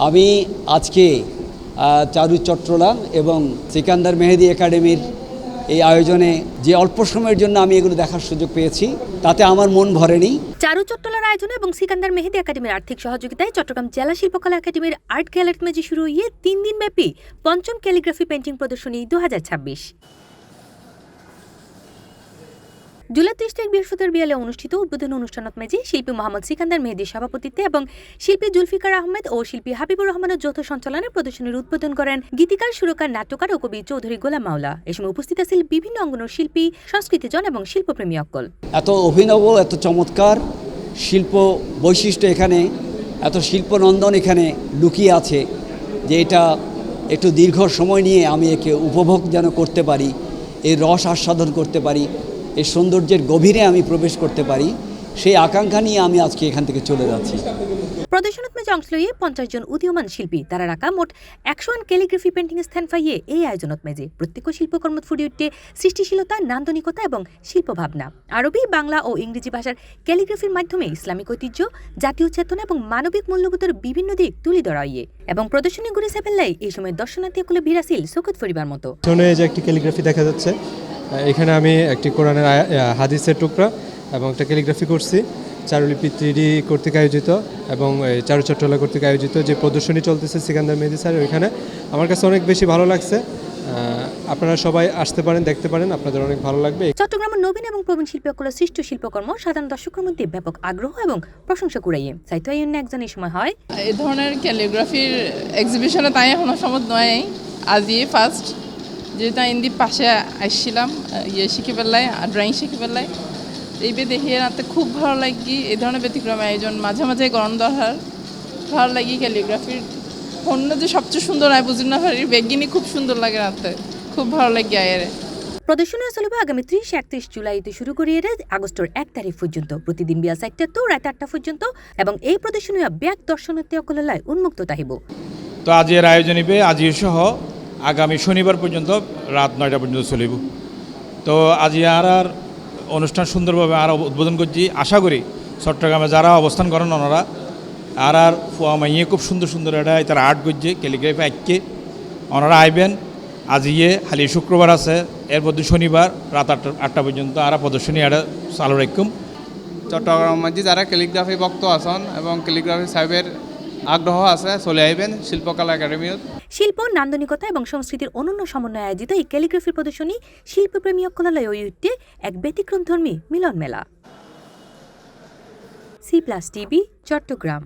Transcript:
আমি আজকে চারু চট্টলা এবং সিকান্দার মেহেদী একাডেমির এই আয়োজনে যে অল্প সময়ের জন্য আমি এগুলো দেখার সুযোগ পেয়েছি তাতে আমার মন ভরেনি। চারু চট্টলার আয়োজনে এবং সিকান্দার মেহেদী একাডেমির আর্থিক সহযোগিতায় চট্টগ্রাম জেলা শিল্পকলা একাডেমির আর্ট গ্যালারি মেজি শুরু হয়ে 3 দিনব্যাপী পঞ্চম ক্যালিগ্রাফি পেন্টিং প্রদর্শনী 2026। জুলাই 30 তারিখ বৃহস্পতিবার বিয়ালে অনুষ্ঠিত উদ্বোধনী অনুষ্ঠানত মেজি শিল্পী মোহাম্মদ সিকান্দার মেহেদীর সভাপতিত্বে এবং শিল্পী জুলফিকার আহমেদ ও শিল্পী হাবিবুর রহমানের যৌথ সঞ্চালনে প্রদর্শনীর উদ্বোধন করেন গীতিকার, সুরকার, নাট্যকার ও কবি চৌধুরী গোলাম মাওলা। এ সময় উপস্থিত আছেন বিভিন্ন অঙ্গনের শিল্পী, সংস্কৃতিজন এবং শিল্পপ্রেমী অকল। এত অভিনব, এত চমৎকার শিল্প বৈশিষ্ট্য এখানে, এত শিল্পনন্দন এখানে লুকিয়ে আছে যে এটা একটু দীর্ঘ সময় নিয়ে আমি একে উপভোগ যেন করতে পারি, এর রস আস্বাদন করতে পারি, এই সৌন্দর্যের গভীরে আমি প্রবেশ করতে পারি, সেই আকাঙ্ক্ষা নিয়ে আমি আজকে এখান থেকে চলে যাচ্ছি। প্রদর্শনত মেজে অংশ লইয়ে 50 জন উদীয়মান শিল্পী তারা রাখা মোট 101 ক্যালিগ্রাফি পেন্টিং স্থান পাইয়ে এই আয়োজনত মেজে প্রত্যেক শিল্পকর্ম ফুটে উঠতে সৃষ্টিশীলতা, নান্দনিকতা এবং শিল্পভাবনা। আরবি, বাংলা ও ইংরেজি ভাষার ক্যালিগ্রাফির মাধ্যমে ইসলামিক ঐতিহ্য, জাতীয় চেতনা এবং মানবিক মূল্যবোধের বিভিন্ন দিক তুলে ধরা হইয়ে এবং প্রদর্শনী ঘুরে ফেললাই এই সময় দর্শনার্থী কুলে ভিড়াছিল চোখত পরিবার মতো। যে একটি ক্যালিগ্রাফি দেখা যাচ্ছে, এখানে আমি একটি কোরআনের হাদিসের টুকরা এবং একটা ক্যালিগ্রাফি করছি। চারুলিপি 3D কর্তৃক আয়োজিত এবং চারু চট্টলা কর্তৃক আয়োজিত যে প্রদর্শনী চলতেছে সিকান্দার মেহেদী স্যার, ওইখানে আমার কাছে অনেক বেশি ভালো লাগছে। আপনারা সবাই আসতে পারেন, দেখতে পারেন, আপনাদের অনেক ভালো লাগবে। চট্টগ্রামের নবীন এবং প্রবীণ শিল্পকলার সৃষ্ট শিল্পকর্ম সাধারণ দর্শকের মধ্যে ব্যাপক আগ্রহ এবং প্রশংসা কুড়াইয়ে চাইতে একজন এই সময় হয় এই ধরনের ক্যালিগ্রাফির এক্সিবিশনে তাই এখনো সম্ভব নয়, আজই ফার্স্ট। যেহেতু ইন্দি পাশে আসছিলাম শিখে ফেললাই, ড্রয়িং শিখে ফেললাই, এইবে দেখিয়ে রাতে খুব ভালো লাগি। এই ধরনের ব্যতিক্রম আয়োজন মাঝে মাঝে গরম দরকার ভালো লাগি। ক্যালিগ্রাফির অন্য যে সবচেয়ে সুন্দর হয় বুঝি না পারি, বেগিনি খুব সুন্দর লাগে রাতে, খুব ভালো লাগে আয়ের। প্রদর্শনী চলবে আগামী 30-31 জুলাইতে শুরু করিয়ে আগস্টের 1 তারিখ পর্যন্ত, প্রতিদিন বিয়াল 4টা তো রাত 8টা পর্যন্ত এবং এই প্রদর্শনী ব্যাগ দর্শনার্থী অকলায় উন্মুক্ত থাকিব। তো আজ এর আয়োজনীবে আজি সহ আগামী শনিবার পর্যন্ত রাত 9টা পর্যন্ত চলিব। তো আজি আর অনুষ্ঠান সুন্দরভাবে আর উদ্বোধন করছি। আশা করি চট্টগ্রামে যারা অবস্থান করেন ওনারা আর ফুয়ামাইয়ে খুব সুন্দর সুন্দর এটা তারা আর্ট করছে ক্যালিগ্রাফি আঁককে, ওনারা আইবেন। আজ খালি শুক্রবার আছে, এর মধ্যে শনিবার রাত 8টা পর্যন্ত আর প্রদর্শনী এটা চালু রাখুম। চট্টগ্রাম মাঝে যারা ক্যালিগ্রাফি ভক্ত আছেন এবং ক্যালিগ্রাফি সাহেবের আগ্রহ আছে চলে আইবেন শিল্পকলা একাডেমিত। শিল্প, নান্দনিকতা এবং সংস্কৃতির অনন্য সমন্বয়ে আয়োজিত এই ক্যালিগ্রাফি প্রদর্শনী শিল্পপ্রেমী অকলালয় উঠতে এক ব্যতিক্রমধর্মী মিলন মেলা। C+ TV, Chittagong.